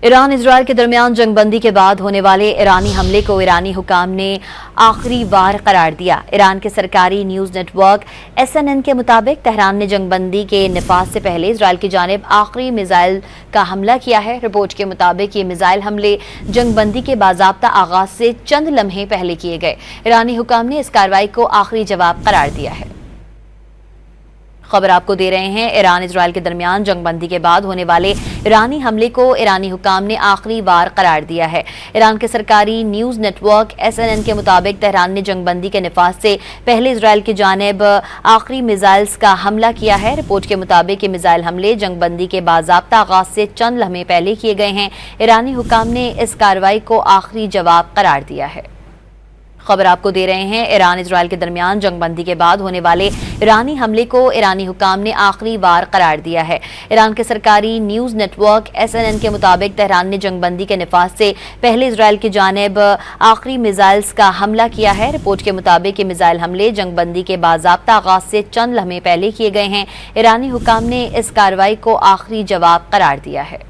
ایران اسرائیل کے درمیان جنگ بندی کے بعد ہونے والے ایرانی حملے کو ایرانی حکام نے آخری وار قرار دیا۔ ایران کے سرکاری نیوز نیٹ ورک SNN کے مطابق تہران نے جنگ بندی کے نفاذ سے پہلے اسرائیل کی جانب آخری میزائل کا حملہ کیا ہے۔ رپورٹ کے مطابق یہ میزائل حملے جنگ بندی کے باضابطہ آغاز سے چند لمحے پہلے کیے گئے۔ ایرانی حکام نے اس کارروائی کو آخری جواب قرار دیا ہے۔ خبر آپ کو دے رہے ہیں، ایران اسرائیل کے درمیان جنگ بندی کے بعد ہونے والے ایرانی حملے کو ایرانی حکام نے آخری وار قرار دیا ہے۔ ایران کے سرکاری نیوز نیٹ ورک SNN کے مطابق تہران نے جنگ بندی کے نفاذ سے پہلے اسرائیل کی جانب آخری میزائلز کا حملہ کیا ہے۔ رپورٹ کے مطابق یہ میزائل حملے جنگ بندی کے باضابطہ آغاز سے چند لمحے پہلے کیے گئے ہیں۔ ایرانی حکام نے اس کارروائی کو آخری جواب قرار دیا ہے۔ خبر آپ کو دے رہے ہیں، ایران اسرائیل کے درمیان جنگ بندی کے بعد ہونے والے ایرانی حملے کو ایرانی حکام نے آخری وار قرار دیا ہے۔ ایران کے سرکاری نیوز نیٹ ورک SNN کے مطابق تہران نے جنگ بندی کے نفاذ سے پہلے اسرائیل کی جانب آخری میزائلز کا حملہ کیا ہے۔ رپورٹ کے مطابق یہ میزائل حملے جنگ بندی کے باضابطہ آغاز سے چند لمحے پہلے کیے گئے ہیں۔ ایرانی حکام نے اس کارروائی کو آخری جواب قرار دیا ہے۔